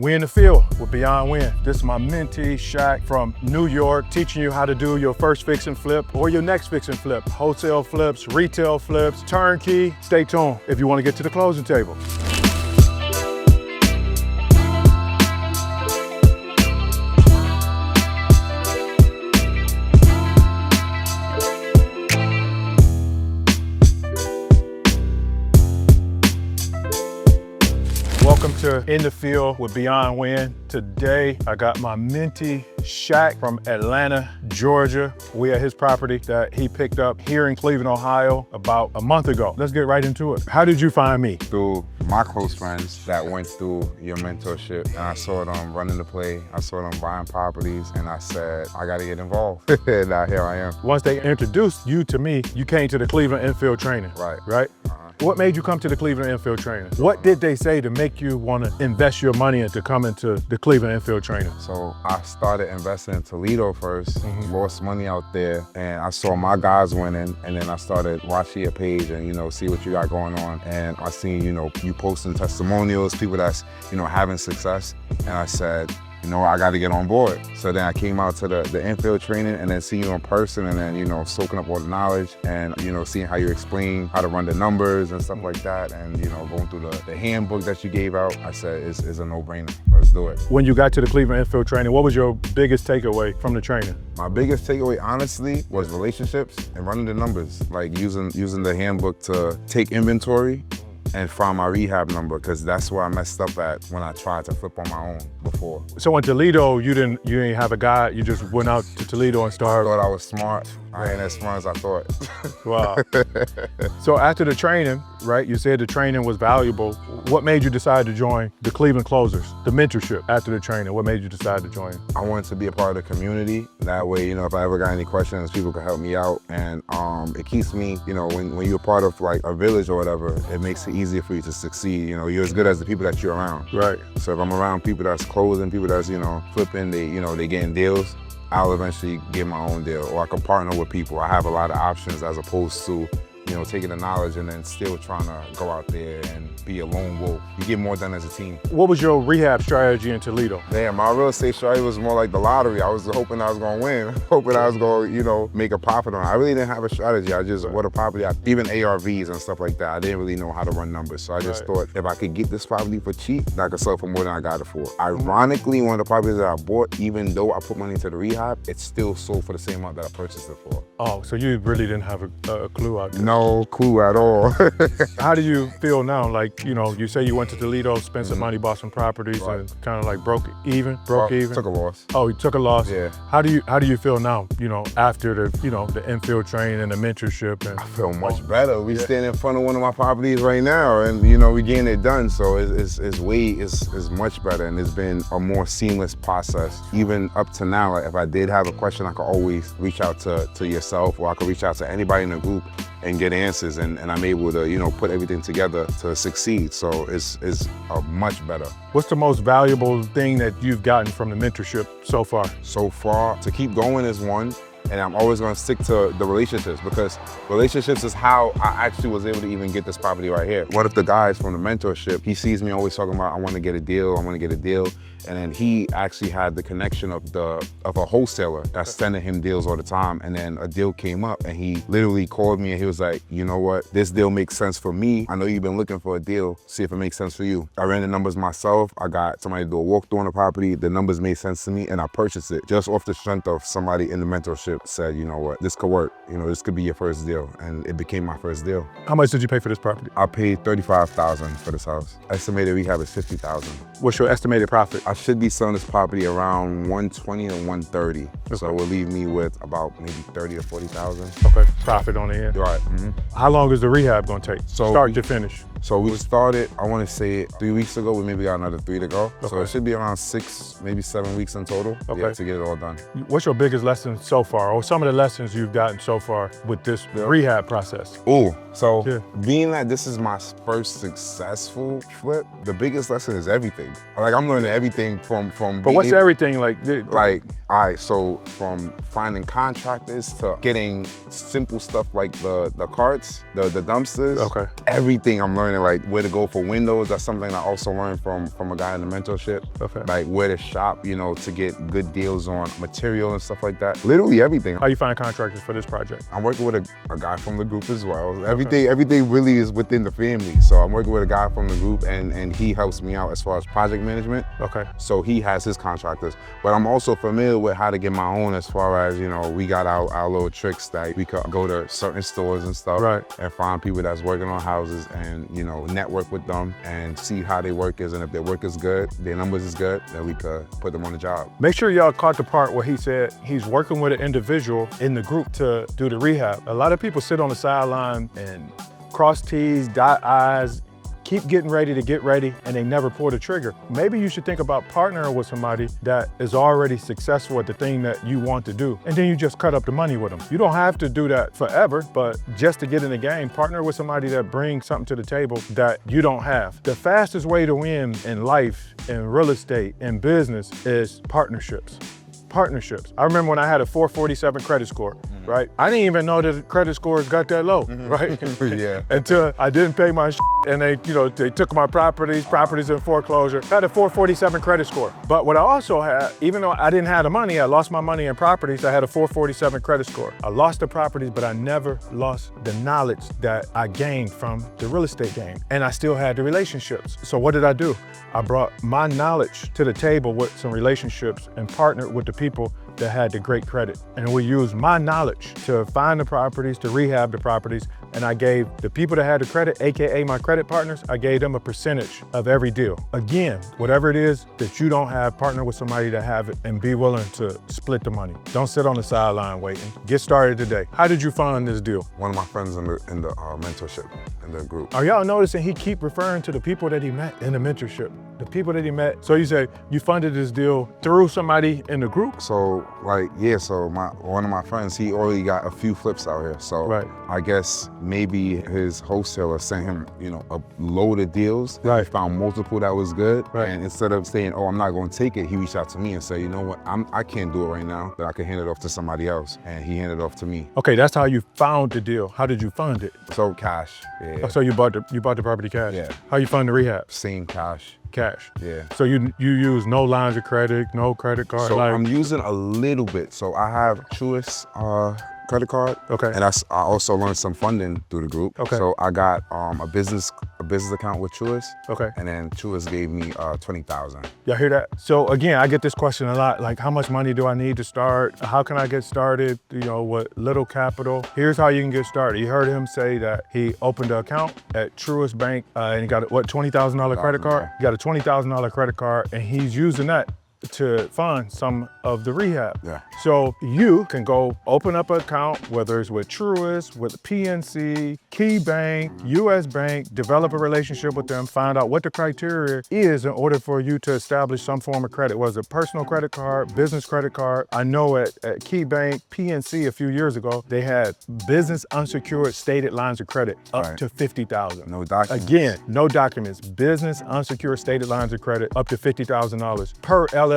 We in the field with Beyond Wynn. This is my mentee, Shaq from New York, teaching you how to do your first fix and flip or your next fix and flip. Wholesale flips, retail flips, turnkey. Stay tuned if you want to get to the closing table. Welcome to In the Field with Beyond Wynn. Today, I got my mentee, Shaq from Atlanta, Georgia. We at his property that he picked up here in Cleveland, Ohio about a month ago. Let's get right into it. How did you find me? Through my close friends that went through your mentorship, and I saw them running the play. I saw them buying properties, and I said, I gotta get involved. And now here I am. Once they introduced you to me, you came to the Cleveland Infield training. Right? What made you come to the Cleveland Infield training? What did they say to make you want to invest your money into coming to the Cleveland Infield training? So I started investing in Toledo first, lost money out there, and I saw my guys winning, and then I started watching your page and, see what you got going on. And I seen, you posting testimonials, people that's, having success, and I said, I got to get on board. So then I came out to the infield training and then seeing you in person and then, soaking up all the knowledge and, seeing how you explain how to run the numbers and stuff like that and, going through the handbook that you gave out, I said, it's a no-brainer. Let's do it. When you got to the Cleveland Infield training, what was your biggest takeaway from the training? My biggest takeaway, honestly, was relationships and running the numbers, like using the handbook to take inventory and find my rehab number, because that's where I messed up at when I tried to flip on my own before. So in Toledo, you didn't have a guide, you just went out to Toledo and started? I thought I was smart. I ain't as smart as I thought. Wow. So after the training, right, you said the training was valuable. What made you decide to join the Cleveland Closers, the mentorship after the training? What made you decide to join? I wanted to be a part of the community. That way, if I ever got any questions, people could help me out. And it keeps me, when you're part of like a village or whatever, it makes it easier for you to succeed. You're as good as the people that you're around. Right. So if I'm around people that's closing, people that's, flipping, they getting deals, I'll eventually get my own deal, or I can partner with people. I have a lot of options as opposed to, taking the knowledge and then still trying to go out there and be a lone wolf. You get more done as a team. What was your rehab strategy in Toledo? Damn, my real estate strategy was more like the lottery. I was hoping I was gonna win, hoping I was gonna, make a profit on it. I really didn't have a strategy. I just bought a property, even ARVs and stuff like that. I didn't really know how to run numbers. So I just thought if I could get this property for cheap, I could sell for more than I got it for. Ironically, one of the properties that I bought, even though I put money into the rehab, it still sold for the same amount that I purchased it for. Oh, so you really didn't have a clue out there? No clue at all. How do you feel now? Like, you say you went to Toledo, spent some money, bought some properties, and kind of like broke even? Took a loss. Oh, you took a loss? Yeah. How do you feel now, after the infield training and the mentorship? And I feel much better. We stand in front of one of my properties right now and, we getting it done. So it's much better, and it's been a more seamless process. Even up to now, like if I did have a question, I could always reach out to yourself, or I could reach out to anybody in the group and get answers, and I'm able to, put everything together to succeed. So it's much better. What's the most valuable thing that you've gotten from the mentorship so far? So far, to keep going is one, and I'm always gonna stick to the relationships, because relationships is how I actually was able to even get this property right here. One of the guys from the mentorship, he sees me always talking about, I wanna get a deal, and then he actually had the connection of a wholesaler that's sending him deals all the time, and then a deal came up, and he literally called me and he was like, you know what, this deal makes sense for me. I know you've been looking for a deal, see if it makes sense for you. I ran the numbers myself, I got somebody to do a walkthrough on the property, the numbers made sense to me, and I purchased it just off the strength of somebody in the mentorship said, you know what, this could work, this could be your first deal, and it became my first deal. How much did you pay for this property? I paid $35,000 for this house. Estimated rehab is $50,000. What's your estimated profit? I should be selling this property around 120 to 130. Okay. So it will leave me with about maybe 30 or 40,000. Okay, profit on the end. Right. How long is the rehab gonna take? Start to finish? So we started, I want to say 3 weeks ago. We maybe got another 3 to go. Okay. So it should be around 6, maybe 7 weeks in total to get it all done. What's your biggest lesson so far, or some of the lessons you've gotten so far with this rehab process? Oh, So Yeah. being that this is my first successful flip, the biggest lesson is everything. Like I'm learning everything from But what's everything like? Like, all right, so from finding contractors to getting simple stuff like the carts, the dumpsters. Okay. Everything I'm learning, like where to go for windows. That's something I also learned from a guy in the mentorship. Okay. Like where to shop, you know, to get good deals on material and stuff like that. Literally everything. How you find contractors for this project? I'm working with a guy from the group as well. Everything really is within the family. So I'm working with a guy from the group and he helps me out as far as project management. Okay. So he has his contractors, but I'm also familiar with how to get my own as far as, you know, we got our little tricks that we could go to certain stores and stuff Right. and find people that's working on houses and, you know, network with them and see how their work is. And if their work is good, their numbers is good, then we could put them on the job. Make sure y'all caught the part where he said he's working with an individual in the group to do the rehab. A lot of people sit on the sideline and cross T's, dot I's, keep getting ready to get ready, and they never pull the trigger. Maybe you should think about partnering with somebody that is already successful at the thing that you want to do, and then you just cut up the money with them. You don't have to do that forever, but just to get in the game, partner with somebody that brings something to the table that you don't have. The fastest way to win in life, in real estate, in business is partnerships. Partnerships. I remember when I had a 447 credit score, right? I didn't even know that the credit scores got that low, right? Yeah. Until I didn't pay my and they took my properties in foreclosure. I had a 447 credit score. But what I also had, even though I didn't have the money, I lost my money in properties, I had a 447 credit score. I lost the properties, but I never lost the knowledge that I gained from the real estate game. And I still had the relationships. So what did I do? I brought my knowledge to the table with some relationships and partnered with the people that had the great credit. And we used my knowledge to find the properties, to rehab the properties, and I gave the people that had the credit, AKA my credit partners, I gave them a percentage of every deal. Again, whatever it is that you don't have, partner with somebody that have it and be willing to split the money. Don't sit on the sideline waiting. Get started today. How did you find this deal? One of my friends in the mentorship, in the group. Are y'all noticing he keep referring to the people that he met in the mentorship? The people that he met. So you say you funded this deal through somebody in the group? So like, yeah, so one of my friends, he already got a few flips out here. So Right. I guess maybe his wholesaler sent him, you know, a load of deals. Right. He found multiple that was good. Right. And instead of saying, oh, I'm not gonna take it, he reached out to me and said, you know what, I can't do it right now, but I can hand it off to somebody else. And he handed it off to me. Okay, that's how you found the deal. How did you fund it? So cash, yeah. Oh, so you bought the property cash? Yeah. How you fund the rehab? Same cash. Cash. Yeah. So you use no lines of credit, no credit card? So like, I'm using a little bit. So I have Truist credit card. Okay. And I also learned some funding through the group. Okay. So I got a business account with Truist. Okay. And then Truist gave me 20,000. Y'all hear that? So again, I get this question a lot, like how much money do I need to start? How can I get started? You know, with little capital. Here's how you can get started. You heard him say that he opened an account at Truist Bank and he got a, what, $20,000 credit card? He got a $20,000 credit card and he's using that to fund some of the rehab. Yeah. So you can go open up an account, whether it's with Truist, with PNC, Key Bank, US Bank, develop a relationship with them, find out what the criteria is in order for you to establish some form of credit. Was it personal credit card, business credit card? I know at Key Bank, PNC a few years ago, they had business unsecured stated lines of credit up Right. to 50,000. No documents. Again, no documents. Business unsecured stated lines of credit up to $50,000 per LLC.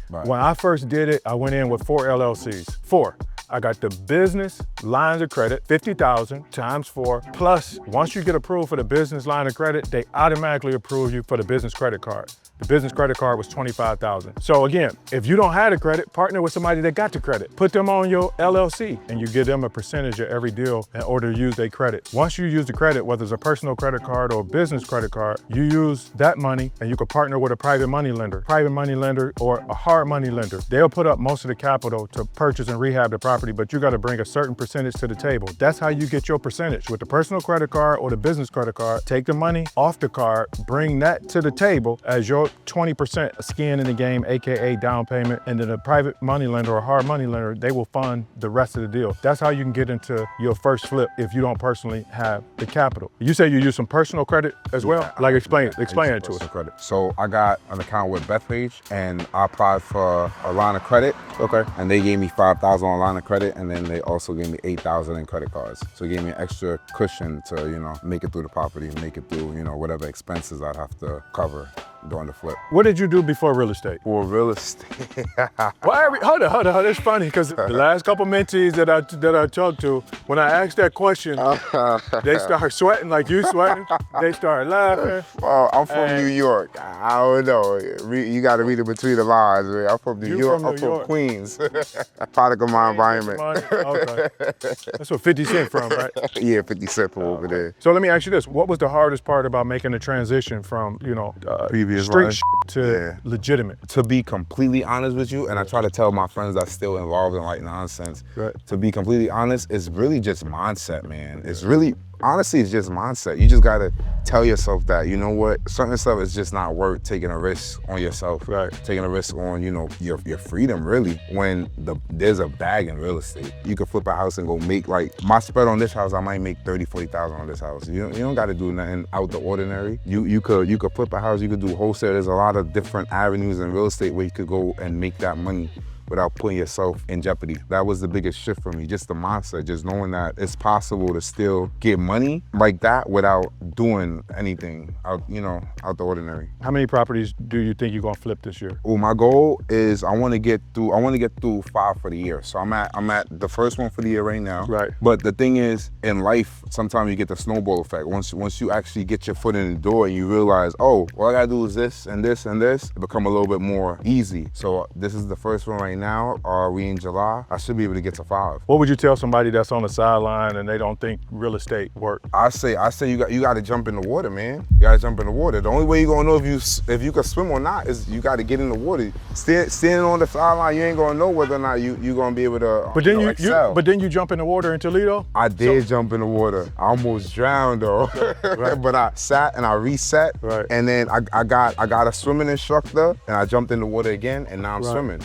Right. When I first did it, I went in with 4 LLCs. 4. I got the business lines of credit, 50,000 times 4, plus once you get approved for the business line of credit, they automatically approve you for the business credit card. The business credit card was 25,000. So again, if you don't have the credit, partner with somebody that got the credit. Put them on your LLC and you give them a percentage of every deal in order to use their credit. Once you use the credit, whether it's a personal credit card or a business credit card, you use that money and you can partner with a private money lender or a hard money lender. They'll put up most of the capital to purchase and rehab the property, but you got to bring a certain percentage to the table. That's how you get your percentage. With the personal credit card or the business credit card, take the money off the card, bring that to the table as your throw 20% skin in the game, AKA down payment, and then a private money lender or hard money lender, they will fund the rest of the deal. That's how you can get into your first flip if you don't personally have the capital. You say you use some personal credit as well? Like explain it to us. Credit. So I got an account with Bethpage and I applied for a line of credit. Okay. And they gave me $5,000 on line of credit, and then they also gave me $8,000 in credit cards. So it gave me an extra cushion to, you know, make it through the property, make it through, you know, whatever expenses I'd have to cover during the flip. What did you do before real estate? For real estate. Well, hold on. It's funny because the last couple mentees that I talked to, when I asked that question, they start sweating like you sweating. They start laughing. Well, I'm from New York. I don't know. You got to read it between the lines, man. I'm from New York. I'm from Queens. Product of my environment. Okay. That's where 50 Cent from, right? Yeah, 50 Cent from over there. So let me ask you this: what was the hardest part about making the transition from, you know, street to legitimate? To be completely honest with you, and I try to tell my friends that's still involved in like nonsense, to be completely honest, it's really just mindset, man. It's really, honestly, it's just mindset. You just gotta tell yourself that, you know what, certain stuff is just not worth taking a risk on yourself. Taking a risk on, you know, your freedom, really, when there's a bag in real estate. You could flip a house and go make, like, my spread on this house, I might make 30, 40,000 on this house. You don't gotta do nothing out the ordinary. You could flip a house, you could do wholesale. There's a lot of different avenues in real estate where you could go and make that money without putting yourself in jeopardy. That was the biggest shift for me, just the mindset, just knowing that it's possible to still get money like that without doing anything out, you know, out the ordinary. How many properties do you think you're gonna flip this year? Oh, my goal is I want to get through 5 for the year. So I'm at the first one for the year right now. Right. But the thing is, in life, sometimes you get the snowball effect. Once you actually get your foot in the door and you realize, oh, all I gotta do is this and this and this, it become a little bit more easy. So this is the first one right now. We in July. I should be able to get to 5. What would you tell somebody that's on the sideline and they don't think real estate work? I say you got to jump in the water, man. You got to jump in the water. The only way you're gonna know if you can swim or not is you got to get in the water. Standing on the sideline, you ain't gonna know whether or not you're gonna be able to. But then excel. But then you jump in the water in Toledo. I did jump in the water. I almost drowned though. But I sat and I reset. Right. And then I got a swimming instructor and I jumped in the water again and now I'm swimming.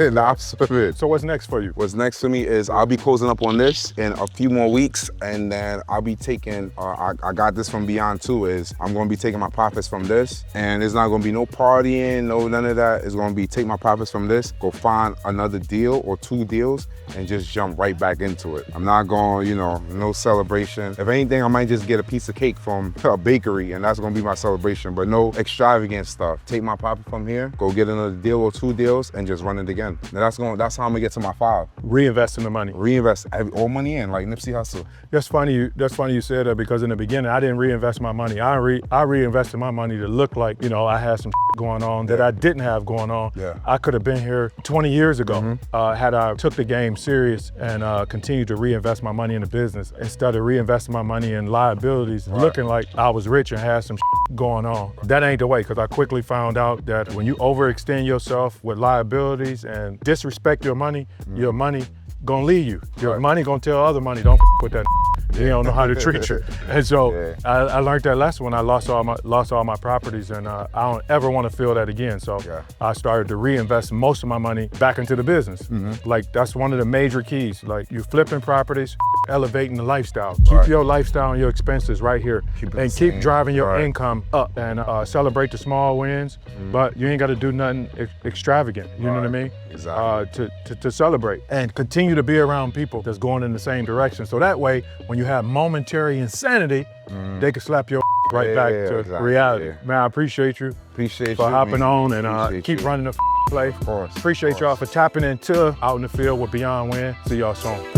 Now I'm swimming. So what's next for you? What's next for me is I'll be closing up on this in a few more weeks, and then I'll be taking, I got this from Beyond too, is I'm gonna be taking my profits from this, and there's not gonna be no partying, none of that. It's gonna be take my profits from this, go find another deal or 2 deals, and just jump right back into it. I'm not going, you know, no celebration. If anything, I might just get a piece of cake from a bakery, and that's gonna be my celebration, but no extravagant stuff. Take my profit from here, go get another deal or 2 deals, and just run it again. Now that's how I'm gonna get to my 5. Reinvest in the money. Reinvest all money in, like Nipsey Hussle. That's funny you said that, because in the beginning, I didn't reinvest my money. I reinvested my money to look like, you know, I had some going on that I didn't have going on. Yeah. I could have been here 20 years ago had I took the game serious and continued to reinvest my money in the business instead of reinvesting my money in liabilities, looking like I was rich and had some going on. That ain't the way, because I quickly found out that when you overextend yourself with liabilities and disrespect your money gonna leave you. Your money gonna tell other money, don't with that. You don't know how to treat you. And so I learned that lesson when I lost all my properties, and I don't ever want to feel that again. So I started to reinvest most of my money back into the business. Like, that's one of the major keys. Like, you flipping properties, elevating the lifestyle. Keep your lifestyle and your expenses right here, and keep driving your income up, and celebrate the small wins. But you ain't got to do nothing extravagant. You know what I mean? Exactly. To celebrate and continue to be around people that's going in the same direction. So that way, when you have momentary insanity, they can slap your right back to reality. Man, I appreciate you. Appreciate for you, hopping on, and Appreciate keep running the play. Of course. Appreciate y'all for tapping into Out in the Field with Beyond Wynn. See y'all soon.